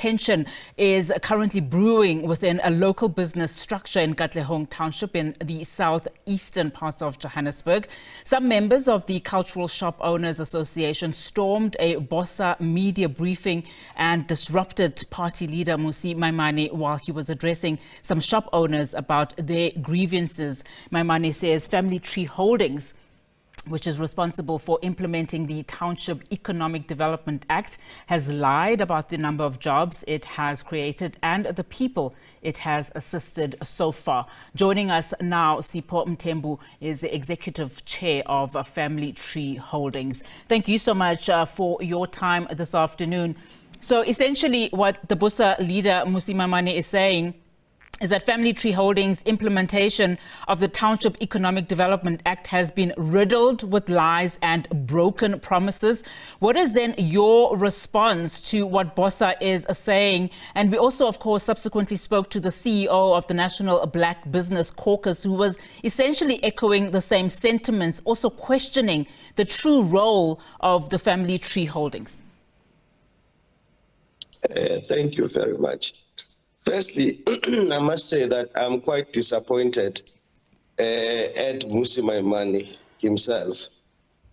tension is currently brewing within a local business structure in Katlehong Township in the southeastern parts of Johannesburg. Some members of the Cultural Shop Owners Association stormed a BOSA media briefing and disrupted party leader Mmusi Maimane while he was addressing some shop owners about their grievances. Maimane says Family Tree Holdings, which is responsible for implementing the Township Economic Development Act, has lied about the number of jobs it has created and the people it has assisted so far. Joining us now, Sipho Mthembu is the Executive Chair of Family Tree Holdings. Thank you so much for your time this afternoon. So essentially what the BOSA leader Mmusi Maimane is saying is that Family Tree Holdings' implementation of the Township Economic Development Act has been riddled with lies and broken promises. What is then your response to what BOSA is saying? And we also, of course, subsequently spoke to the CEO of the National Black Business Caucus, who was essentially echoing the same sentiments, also questioning the true role of the Family Tree Holdings. Thank you very much. Firstly, I must say that I'm quite disappointed at Mmusi Maimane himself.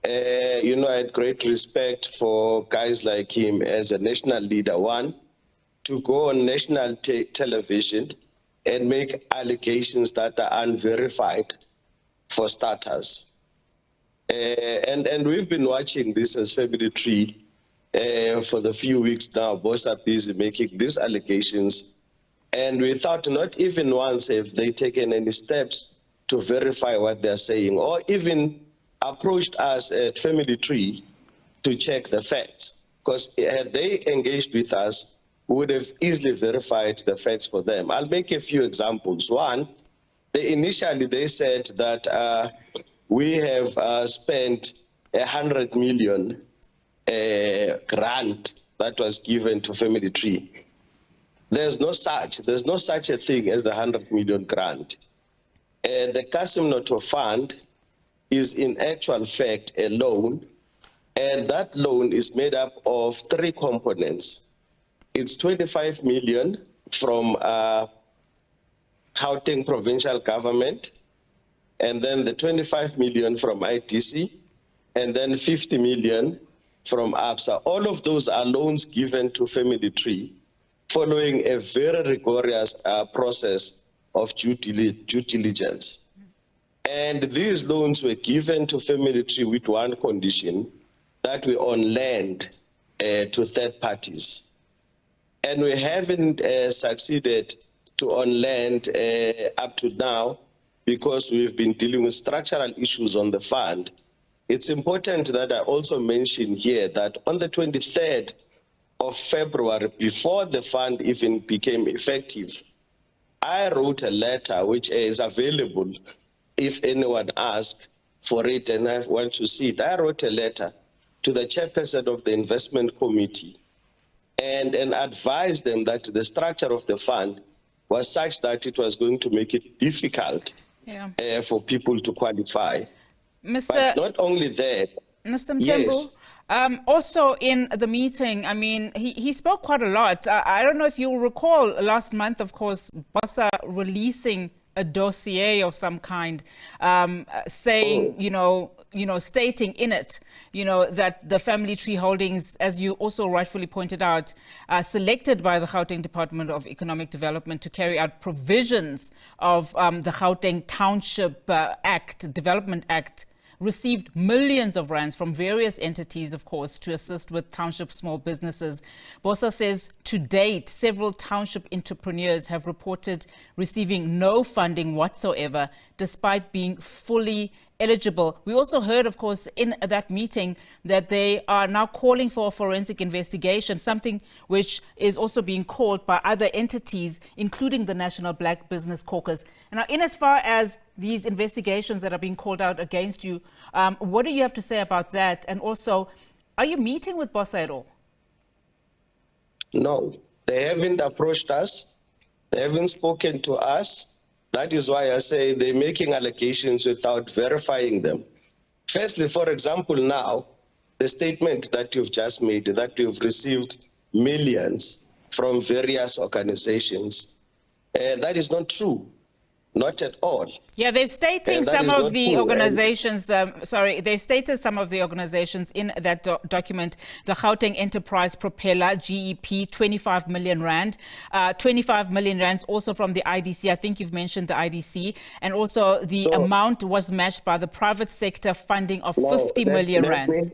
I had great respect for guys like him as a national leader. One, to go on national television and make allegations that are unverified, for starters. And we've been watching this as Family Tree for the few weeks now. BOSA busy making these allegations. And we thought not even once have they taken any steps to verify what they're saying, or even approached us at Family Tree to check the facts. Because had they engaged with us, we would have easily verified the facts for them. I'll make a few examples. One, initially they said that we have spent 100 million grant that was given to Family Tree. There's no such a thing as 100 million grant. The Kasim Noto Fund is in actual fact a loan, and that loan is made up of three components. It's 25 million from Gauteng provincial government, and then the 25 million from ITC, and then 50 million from ABSA. All of those are loans given to Family Tree following a very rigorous process of due diligence. And these loans were given to Family Tree with one condition, that we own land to third parties. And we haven't succeeded to own land up to now because we've been dealing with structural issues on the fund. It's important that I also mention here that on the 23rd of February, before the fund even became effective, I wrote a letter which is available if anyone asks for it and I want to see it. I wrote a letter to the chairperson of the investment committee and advised them that the structure of the fund was such that it was going to make it difficult for people to qualify. But not only that, Mr. Mthembu, yes. Also in the meeting, I mean, he spoke quite a lot. I don't know if you'll recall last month, of course, BOSA releasing a dossier of some kind, saying, stating in it, that the Family Tree Holdings, as you also rightfully pointed out, selected by the Gauteng Department of Economic Development to carry out provisions of the Gauteng Township Development Act, received millions of rands from various entities, of course, to assist with township small businesses. BOSA says to date, several township entrepreneurs have reported receiving no funding whatsoever, despite being fully eligible. We also heard, of course, in that meeting that they are now calling for a forensic investigation, something which is also being called by other entities, including the National Black Business Caucus. Now, in as far as these investigations that are being called out against you, what do you have to say about that? And also, are you meeting with BOSA at all? No, they haven't approached us. They haven't spoken to us. That is why I say they're making allegations without verifying them. Firstly, for example, now, the statement that you've just made, that you've received millions, from various organizations. That is not true. Not at all. Yeah, they're stating some of the organizations, they've stated some of the organizations in that document, the Gauteng Enterprise Propeller, GEP, 25 million rand, 25 million rands also from the IDC. I think you've mentioned the IDC, and also the amount was matched by the private sector funding of 50 million rands.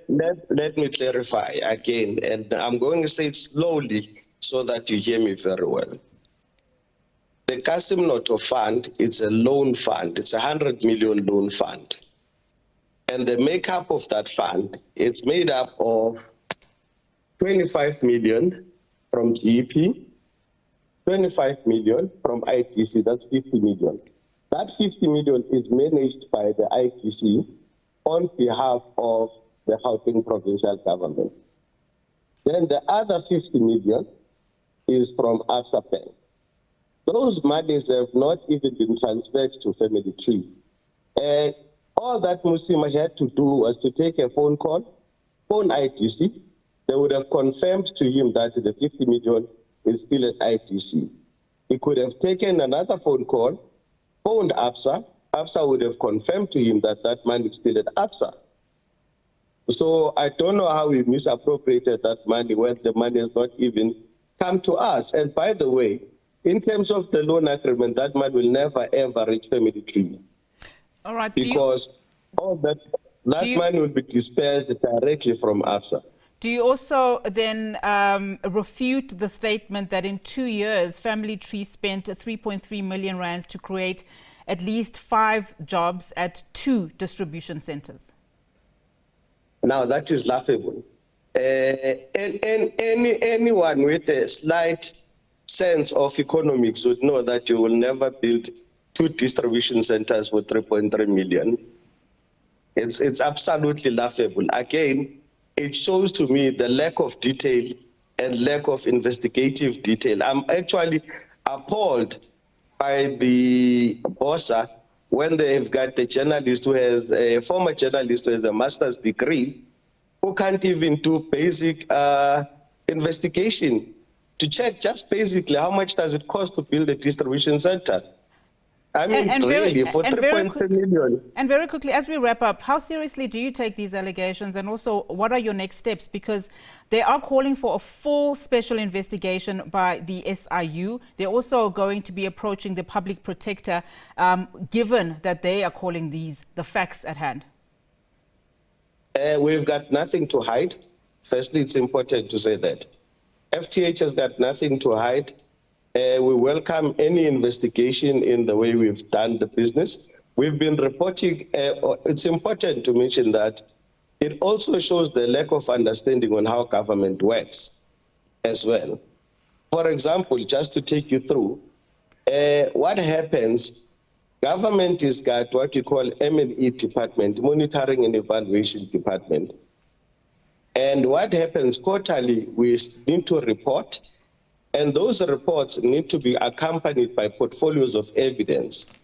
Let me clarify again, and I'm going to say it slowly so that you hear me very well. The Kasim Noto Fund, it's a loan fund. It's a 100 million loan fund. And the makeup of that fund, it's made up of 25 million from GEP, 25 million from ITC, that's 50 million. That 50 million is managed by the ITC on behalf of the Gauteng provincial government. Then the other 50 million is from Absa Bank. Those monies have not even been transferred to Family Tree. And all that Mmusi had to do was to take a phone call, phone ITC. They would have confirmed to him that the 50 million is still at ITC. He could have taken another phone call, phoned Absa. Absa would have confirmed to him that that money is still at Absa. So I don't know how we misappropriated that money when the money has not even come to us. And by the way, in terms of the loan agreement, that money will never ever reach Family Tree. All right. Because all that money will be dispersed directly from Absa. Do you also then refute the statement that in 2 years, Family Tree spent 3.3 million rands to create at least 5 jobs at 2 distribution centers? Now that is laughable. Anyone with a slight sense of economics would know that you will never build 2 distribution centers for 3.3 million. It's absolutely laughable. Again, it shows to me the lack of detail and lack of investigative detail. I'm actually appalled by the BOSA when they've got a journalist who has a former journalist who has a master's degree who can't even do basic investigation to check just basically how much does it cost to build a distribution center. I mean, really, for 3.3 million. And very quickly, as we wrap up, how seriously do you take these allegations? And also, what are your next steps? Because they are calling for a full special investigation by the SIU. They're also going to be approaching the public protector, given that they are calling these the facts at hand. We've got nothing to hide. Firstly, it's important to say that. FTH has got nothing to hide. We welcome any investigation in the way we've done the business. We've been reporting, it's important to mention that it also shows the lack of understanding on how government works as well. For example, just to take you through, what happens, government has got what you call M&E department, monitoring and evaluation department. And what happens quarterly, we need to report, and those reports need to be accompanied by portfolios of evidence.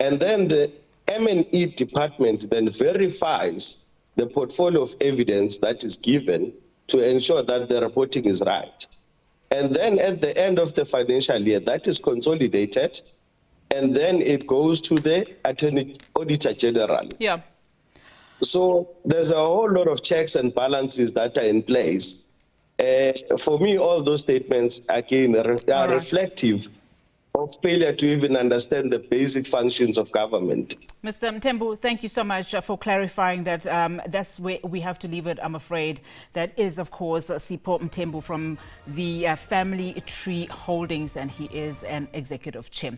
And then the M&E department then verifies the portfolio of evidence that is given to ensure that the reporting is right. And then at the end of the financial year, that is consolidated, and then it goes to the Auditor General. Yeah. So there's a whole lot of checks and balances that are in place. For me, all those statements, again, are reflective of failure to even understand the basic functions of government. Mr. Mthembu, thank you so much for clarifying that. That's where we have to leave it, I'm afraid. That is, of course, Sipho Mthembu from the Family Tree Holdings, and he is an executive chair.